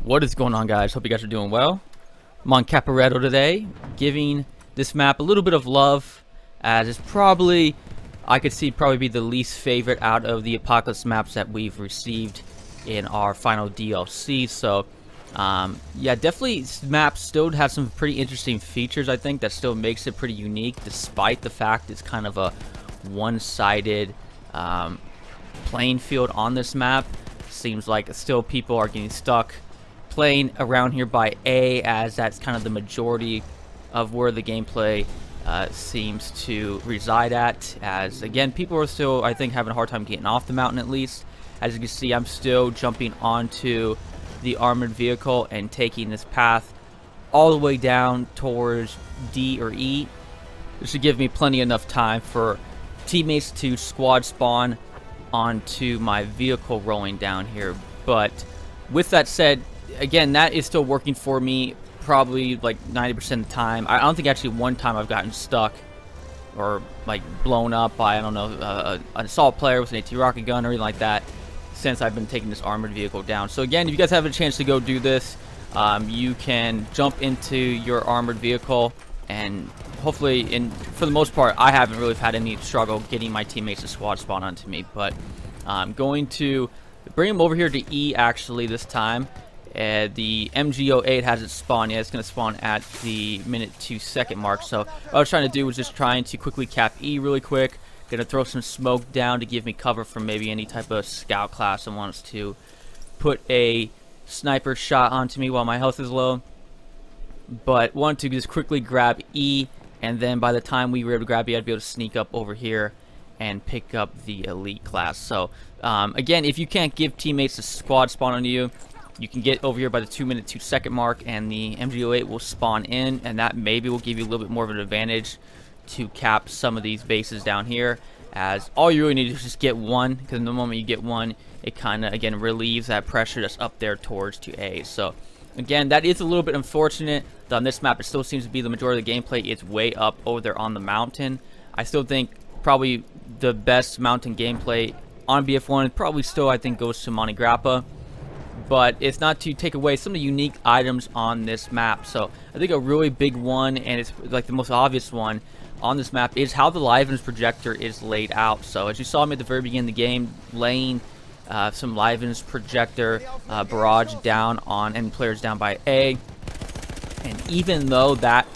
What is going on, guys? Hope you guys are doing well. I'm on Caporetto today, giving this map a little bit of love, as it's probably, I could see, probably be the least favorite out of the Apocalypse maps that we've received in our final DLC. So, yeah, definitely this map still has some pretty interesting features, I think, that still makes it pretty unique, despite the fact it's kind of a one-sided playing field on this map. Seems like still people are getting stuck playing around here by A, as that's kind of the majority of where the gameplay seems to reside at, as again people are still, I think, having a hard time getting off the mountain. At least as you can see, I'm still jumping onto the armored vehicle and taking this path all the way down towards D or E. This should give me plenty enough time for teammates to squad spawn onto my vehicle rolling down here. But with that said, again, that is still working for me probably like 90% of the time. I don't think actually one time I've gotten stuck or like blown up by, I don't know, an assault player with an AT rocket gun or anything like that since I've been taking this armored vehicle down. So again, if you guys have a chance to go do this, you can jump into your armored vehicle, and hopefully, for the most part, I haven't really had any struggle getting my teammates to squad spawn onto me. But I'm going to bring them over here to E actually this time. The MG08 hasn't spawned yet. It's going to spawn at the minute 2 second mark. So what I was trying to do was just trying to quickly cap E really quick. Going to throw some smoke down to give me cover from maybe any type of scout class that wants to put a sniper shot onto me while my health is low. But want to just quickly grab E, and then by the time we were able to grab E, I'd be able to sneak up over here and pick up the elite class. So again, if you can't give teammates a squad spawn on you, you can get over here by the 2 minute 2 second mark, and the MG08 will spawn in, and that maybe will give you a little bit more of an advantage to cap some of these bases down here, as all you really need is just get one, because the moment you get one, it kind of, again, relieves that pressure that's up there towards to A. So again, that is a little bit unfortunate. On this map, it still seems to be the majority of the gameplay is way up over there on the mountain. I still think probably the best mountain gameplay on BF1 probably still, I think, goes to Monte Grappa. But it's not to take away some of the unique items on this map. So I think a really big one, and it's like the most obvious one on this map, is how the Liven's projector is laid out. So as you saw me at the very beginning of the game, laying some Liven's projector barrage down on enemy players down by A. And even though that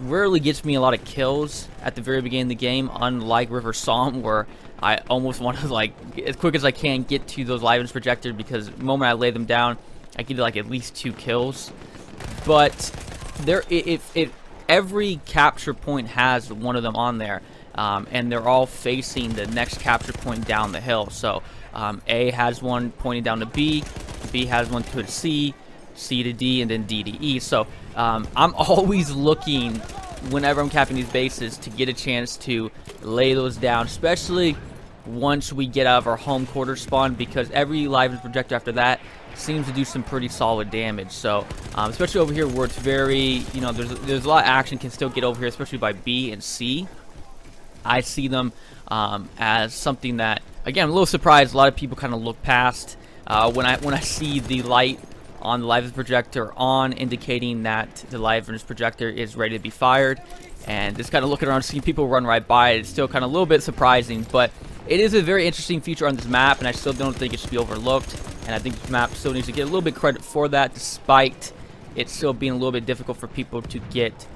rarely gets me a lot of kills at the very beginning of the game, unlike River Psalm, where I almost want to, like, as quick as I can get to those Liven's projector, because the moment I lay them down, I get like at least 2 kills. But there, if every capture point has one of them on there, and they're all facing the next capture point down the hill. So A has one pointing down to B, B has one to C, C to D, and then D to E. So I'm always looking, whenever I'm capping these bases, to get a chance to lay those down, especially once we get out of our home quarter spawn, because every Liven's projector after that seems to do some pretty solid damage. So especially over here where it's very, you know, there's a lot of action can still get over here, especially by B and C. I see them as something that, again, I'm a little surprised a lot of people kind of look past when I see the light on the Liven's projector on, indicating that the Liven's projector is ready to be fired, and just kind of looking around, seeing people run right by it. It's still kind of a little bit surprising, but it is a very interesting feature on this map, and I still don't think it should be overlooked. And I think this map still needs to get a little bit credit for that, despite it still being a little bit difficult for people to get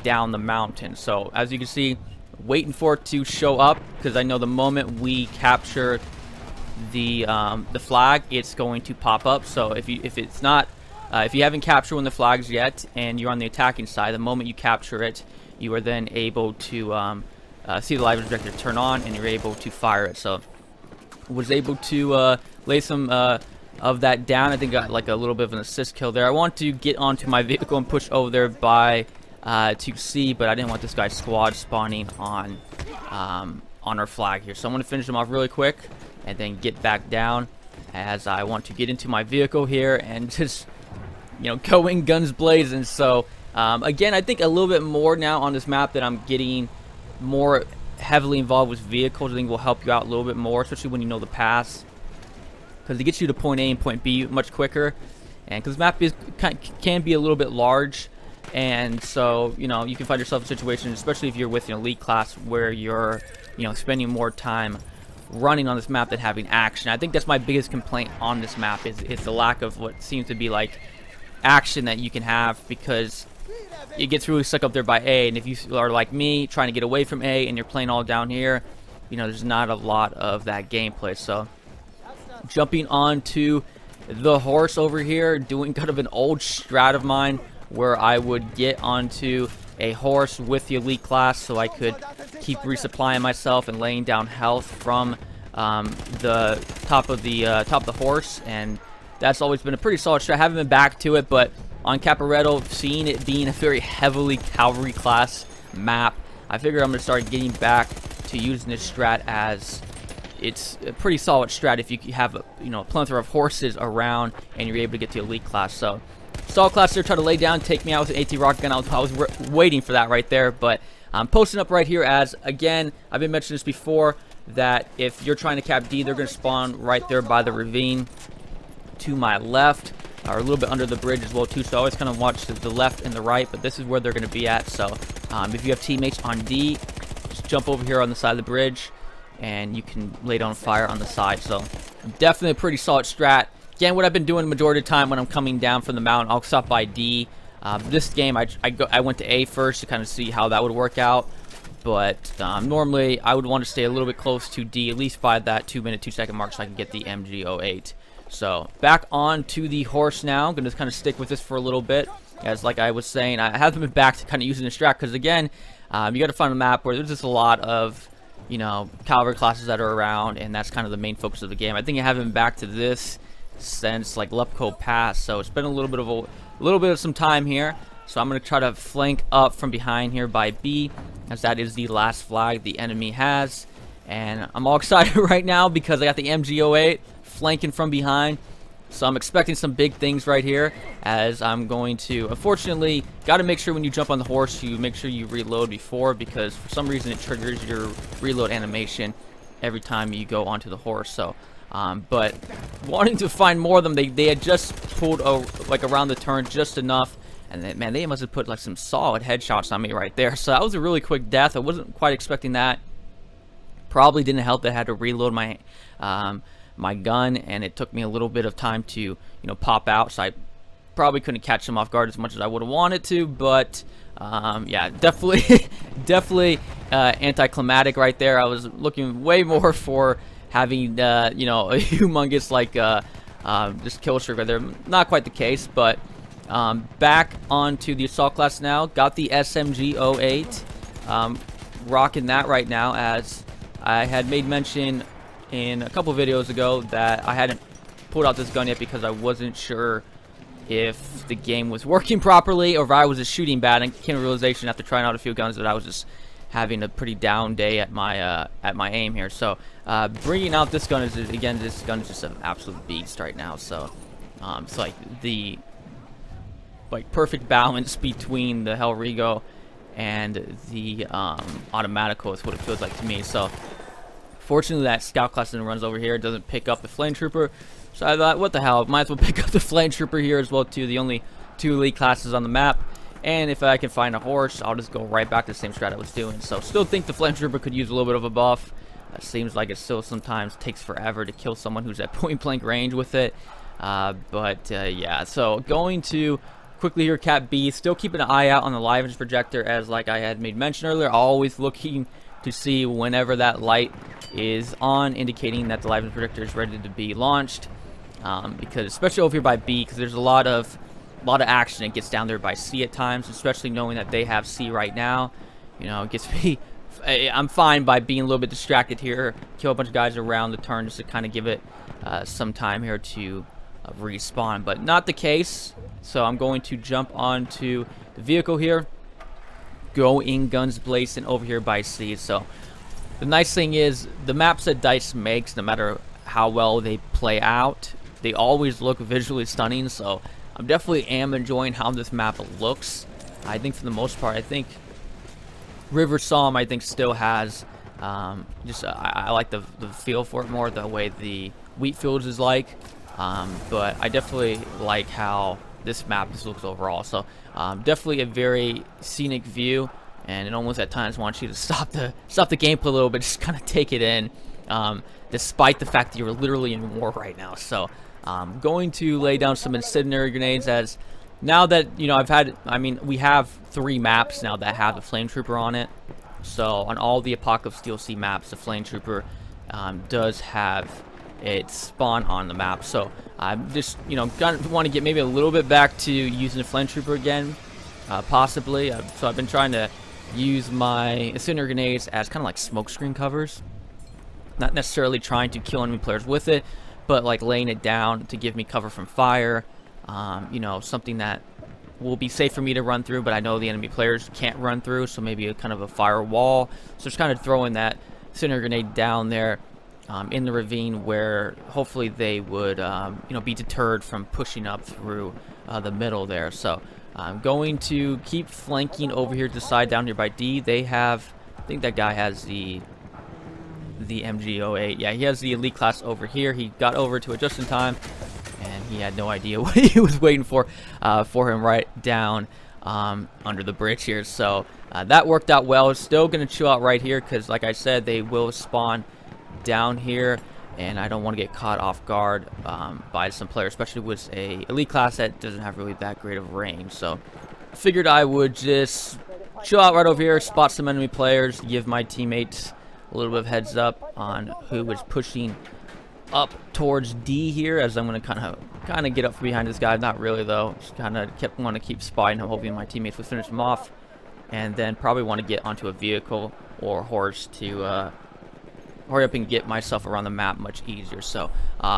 down the mountain. So as you can see, waiting for it to show up, because I know the moment we capture the flag, it's going to pop up. So if you haven't captured one of the flags yet and you're on the attacking side, the moment you capture it, you are then able to see the live projector turn on, and you're able to fire it. So was able to lay some of that down. I think got like a little bit of an assist kill there. I want to get onto my vehicle and push over there by to C, but I didn't want this guy squad spawning on our flag here. So I'm going to finish him off really quick and then get back down, as I want to get into my vehicle here and just, you know, going guns blazing. So again, I think a little bit more now on this map that I'm getting more heavily involved with vehicles. I think will help you out a little bit more, especially when you know the paths, because it gets you to point A and point B much quicker. And because the map can be a little bit large, and so, you know, you can find yourself in situations, especially if you're with an elite class, where you're, you know, spending more time running on this map than having action. I think that's my biggest complaint on this map is the lack of what seems to be like action that you can have, because it gets really stuck up there by A, and if you are like me trying to get away from A and you're playing all down here, you know, there's not a lot of that gameplay. So jumping on to the horse over here, doing kind of an old strat of mine where I would get onto a horse with the elite class so I could keep resupplying myself and laying down health from the top of the horse, and that's always been a pretty solid strat. I haven't been back to it, but on Caporetto, seeing it being a very heavily cavalry class map, I figured I'm going to start getting back to using this strat, as it's a pretty solid strat if you have a, you know, a plethora of horses around and you're able to get to elite class. So solid class there, try to lay down, take me out with an AT rocket gun. I was waiting for that right there, but I'm posting up right here as, again, I've been mentioning this before, that if you're trying to cap D, they're going to spawn right there by the ravine to my left, or a little bit under the bridge as well too. So I always kind of watch the left and the right, but this is where they're going to be at. So if you have teammates on D, just jump over here on the side of the bridge and you can lay down fire on the side. So definitely a pretty solid strat. Again, what I've been doing the majority of the time when I'm coming down from the mountain, I'll stop by D. This game I went to A first to kind of see how that would work out, but normally I would want to stay a little bit close to D, at least by that 2-minute 2-second mark, so I can get the MG08. So back on to the horse now. I'm going to kind of stick with this for a little bit, as like I was saying, I haven't been back to kind of using the strat, because again, you got to find a map where there's just a lot of, you know, cavalry classes that are around, and that's kind of the main focus of the game. I think I haven't been back to this since like Lepko Pass, so it's been a little bit of some time here. So I'm going to try to flank up from behind here by B, as that is the last flag the enemy has, and I'm all excited right now because I got the MG08 flanking from behind. So I'm expecting some big things right here, as I'm going to, unfortunately, got to make sure when you jump on the horse, you make sure you reload before, because for some reason it triggers your reload animation every time you go onto the horse. So but wanting to find more of them, they had just pulled like around the turn just enough, and then, man, they must have put like some solid headshots on me right there. So that was a really quick death. I wasn't quite expecting that. Probably didn't help that I had to reload my my gun, and it took me a little bit of time to, you know, pop out, so I probably couldn't catch them off guard as much as I would have wanted to. But yeah, definitely anticlimactic right there. I was looking way more for having you know, a humongous like just kill streak right there. Not quite the case, but back onto the assault class now. Got the SMG08, rocking that right now, as I had made mention in a couple videos ago that I hadn't pulled out this gun yet because I wasn't sure if the game was working properly or if I was just shooting bad, and came to realization after trying out a few guns that I was just having a pretty down day at my aim here. So bringing out this gun is, again, this gun is just an absolute beast right now. So it's like the perfect balance between the Hellrigo and the Automatico is what it feels like to me. So fortunately, that scout class that runs over here doesn't pick up the flame trooper, so I thought, what the hell, might as well pick up the flame trooper here as well too. The only 2 elite classes on the map, and if I can find a horse, I'll just go right back to the same strat I was doing. So still think the flame trooper could use a little bit of a buff. It seems like it still sometimes takes forever to kill someone who's at point blank range with it, but yeah. So going to quickly here, Cap B, still keeping an eye out on the live projector, as like I had made mention earlier, always looking to see whenever that light is on, indicating that the live projector is ready to be launched, because especially over here by B, because there's a lot of action. It gets down there by C at times, especially knowing that they have C right now. You know, it gets me, I'm fine by being a little bit distracted here, kill a bunch of guys around the turn just to kind of give it some time here to respawn, but not the case. So I'm going to jump onto the vehicle here, go in guns blazing over here by C. So the nice thing is, the maps that DICE makes, no matter how well they play out, they always look visually stunning. So I'm definitely enjoying how this map looks. I think for the most part, I think River Psalm, I think, still has I like the feel for it more, the way the wheat fields is like. but I definitely like how this map just looks overall. So definitely a very scenic view, and it almost at times wants you to stop the gameplay a little bit, just kind of take it in, despite the fact that you're literally in war right now. So I'm going to lay down some incendiary grenades, as now that, you know, we have 3 maps now that have the Flame Trooper on it. So on all the Apocalypse DLC maps, the Flame Trooper does have its spawn on the map. So I'm just, you know, want to get maybe a little bit back to using the Flame Trooper again, possibly. So I've been trying to use my incendiary grenades as kind of like smokescreen covers, not necessarily trying to kill enemy players with it, but like laying it down to give me cover from fire. You know, something that will be safe for me to run through, but I know the enemy players can't run through, so maybe a kind of a firewall. So just kind of throwing that incendiary grenade down there in the ravine, where hopefully they would you know, be deterred from pushing up through the middle there. So I'm going to keep flanking over here to the side down here by D. They have, I think that guy has the MG08. Yeah, he has the elite class over here. He got over to it just in time, and he had no idea what he was waiting for him right down under the bridge here. So that worked out well. Still going to chill out right here, because like I said, they will spawn down here, and I don't want to get caught off guard by some player, especially with a elite class that doesn't have really that great of range. So I figured I would just chill out right over here, spot some enemy players, give my teammates a little bit of heads up on who is pushing up towards D here, as I'm going to kind of get up from behind this guy. Not really though, just kind of want to keep spying him, hoping my teammates will finish him off, and then probably want to get onto a vehicle or horse to hurry up and get myself around the map much easier. So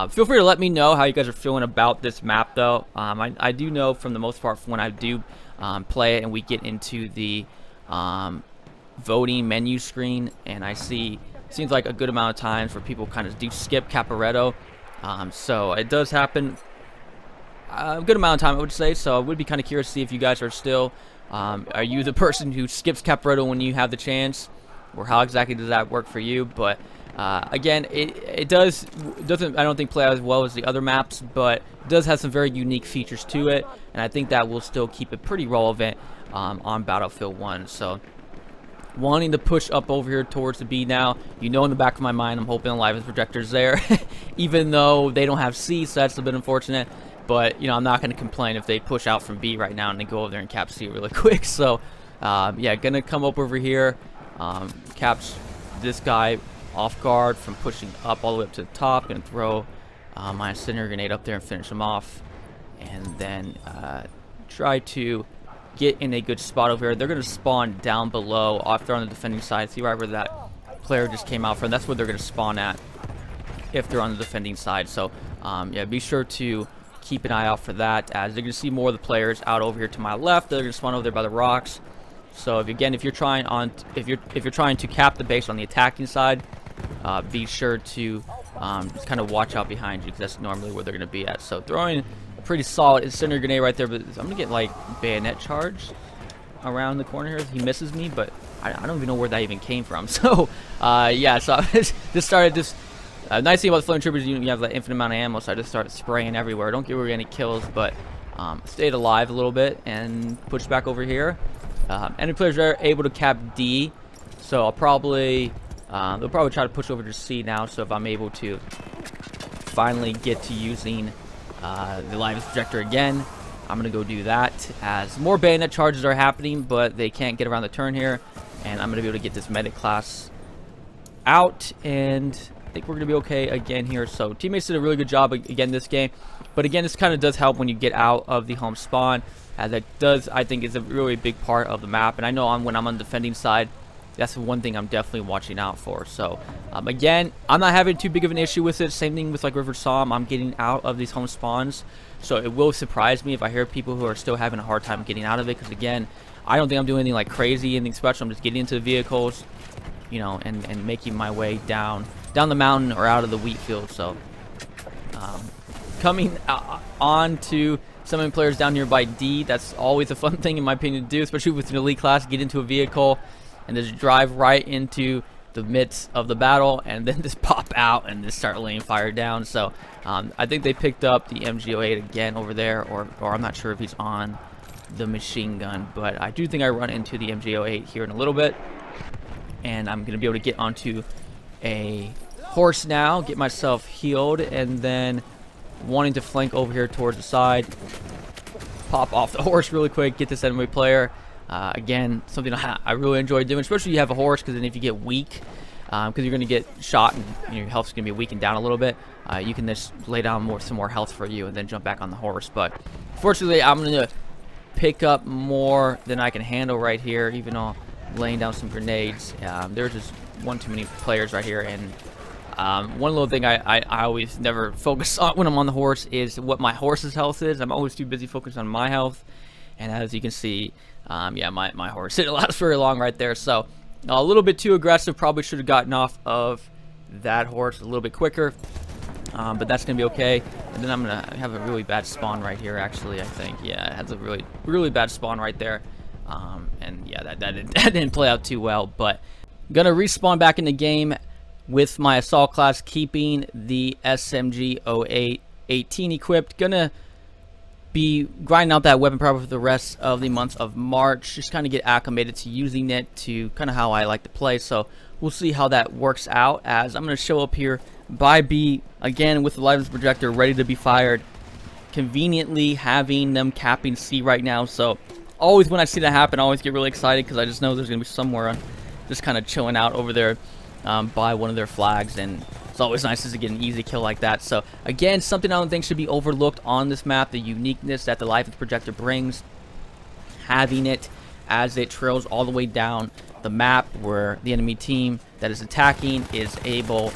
feel free to let me know how you guys are feeling about this map though. I do know, from the most part, when I do play it and we get into the voting menu screen, and I see, seems like a good amount of times where people kind of do skip Caporetto. So it does happen a good amount of time, I would say. So I would be kind of curious to see if you guys are still, are you the person who skips Caporetto when you have the chance, or how exactly does that work for you? But again, it doesn't, I don't think, play as well as the other maps, but it does have some very unique features to it, and I think that will still keep it pretty relevant on Battlefield 1. So wanting to push up over here towards the B now, you know, in the back of my mind, I'm hoping Alive Projector's there, even though they don't have C, so that's a bit unfortunate. But, you know, I'm not going to complain if they push out from B right now and they go over there and cap C really quick. So, yeah, going to come up over here, caps this guy off guard from pushing up all the way up to the top. Going to throw my incendiary grenade up there and finish him off. And then try to get in a good spot over here. They're going to spawn down below, off there on the defending side. See right where that player just came out from? That's where they're going to spawn at if they're on the defending side. So, yeah, be sure to keep an eye out for that, as you're going to see more of the players out over here to my left. They're going to spawn over there by the rocks. So if you're trying to cap the base on the attacking side, be sure to just kind of watch out behind you, because that's normally where they're going to be at. So throwing a pretty solid incendiary grenade right there, but I'm going to get like bayonet charge around the corner here. He misses me, but I don't even know where that even came from. So yeah, so I just started just. Nice thing about the Flame Troopers, you have that infinite amount of ammo, so I just started spraying everywhere. Don't get really any kills, but stayed alive a little bit and pushed back over here. Enemy players are able to cap D, so I'll probably they'll probably try to push over to C now. So if I'm able to finally get to using the Live Projector again, I'm gonna go do that, as more bayonet charges are happening, but they can't get around the turn here, and I'm gonna be able to get this medic class out, and I think we're going to be okay again here. So teammates did a really good job again this game, but again, this kind of does help when you get out of the home spawn, as that does, I think, is a really big part of the map. And I know when I'm on the defending side, that's one thing I'm definitely watching out for. So again, I'm not having too big of an issue with it. Same thing with like River Psalm. I'm getting out of these home spawns, so it will surprise me if I hear people who are still having a hard time getting out of it, because again, I don't think I'm doing anything like crazy, anything special. I'm just getting into the vehicles, you know, and making my way down the mountain or out of the wheat field. So coming on to some of the players down here by D, that's always a fun thing in my opinion to do, especially with an elite class. Get into a vehicle and just drive right into the midst of the battle and then just pop out and just start laying fire down. So I think they picked up the MG08 again over there, or I'm not sure if he's on the machine gun, but I do think I run into the MG08 here in a little bit, and I'm gonna be able to get onto a horse now, get myself healed, and then wanting to flank over here towards the side, pop off the horse really quick, get this enemy player. Again, something I really enjoy doing, especially if you have a horse, because then if you get weak, because you're going to get shot and your health's going to be weakened down a little bit, you can just lay down some more health for you and then jump back on the horse. But fortunately, I'm going to pick up more than I can handle right here, even though I'm laying down some grenades. There's just one too many players right here, and one little thing I always never focus on when I'm on the horse is what my horse's health is. I'm always too busy focused on my health, and as you can see, yeah, my horse didn't last very long right there. So a little bit too aggressive. Probably should have gotten off of that horse a little bit quicker, but that's gonna be okay. And then I'm gonna have a really bad spawn right here, actually. I think, yeah, it has a really bad spawn right there, and yeah, that didn't play out too well. But gonna respawn back in the game with my assault class, keeping the SMG 08 18 equipped. Gonna be grinding out that weapon power for the rest of the month of March, just kind of get acclimated to using it, to kind of how I like to play. So we'll see how that works out, as I'm going to show up here by B again with the liveness projector ready to be fired, conveniently having them capping C right now. So always when I see that happen, I always get really excited, because I just know there's going to be somewhere just kind of chilling out over there by one of their flags, and it's always nice to get an easy kill like that. So again, something I don't think should be overlooked on this map, the uniqueness that the liveness projector brings, having it as it trails all the way down the map, where the enemy team that is attacking is able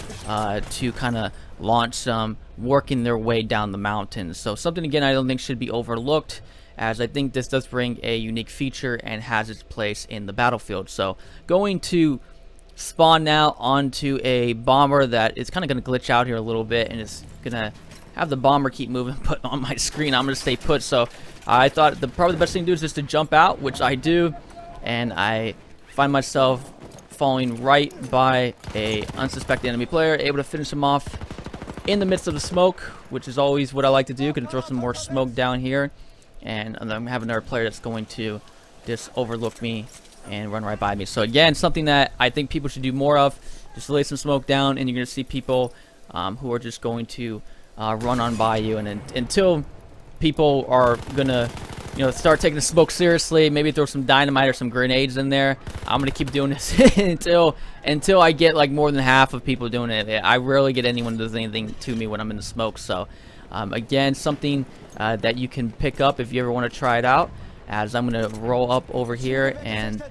to kind of launch some, working their way down the mountain. So something, again, I don't think should be overlooked, as I think this does bring a unique feature and has its place in the battlefield. So going to spawn now onto a bomber that is kind of going to glitch out here a little bit, and it's going to have the bomber keep moving. But on my screen, I'm going to stay put. So I thought probably the best thing to do is just to jump out, which I do, and I find myself falling right by a unsuspecting enemy player, able to finish him off in the midst of the smoke, which is always what I like to do. Going to throw some more smoke down here, and I'm going to have another player that's going to just overlook me and run right by me. So again, something that I think people should do more of, just lay some smoke down, and you're going to see people who are just going to run on by you. And until people are going to, start taking the smoke seriously, maybe throw some dynamite or some grenades in there, I'm going to keep doing this until I get like more than half of people doing it. I rarely get anyone who does anything to me when I'm in the smoke. So again, something that you can pick up if you ever want to try it out, as I'm going to roll up over here and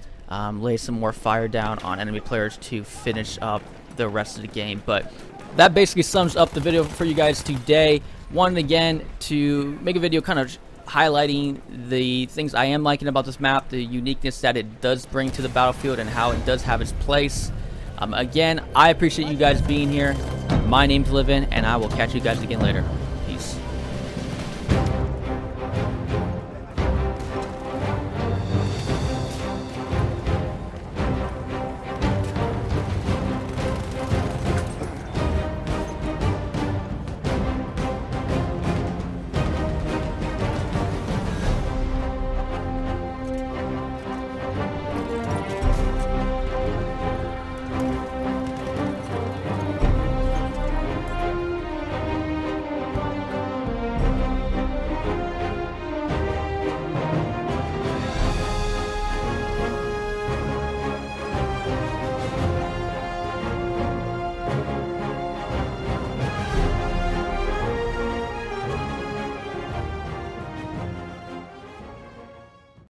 lay some more fire down on enemy players to finish up the rest of the game. But that basically sums up the video for you guys today. Wanted again to make a video kind of highlighting the things I am liking about this map, the uniqueness that it does bring to the battlefield, and how it does have its place. Again, I appreciate you guys being here. My name's Livin, and I will catch you guys again later.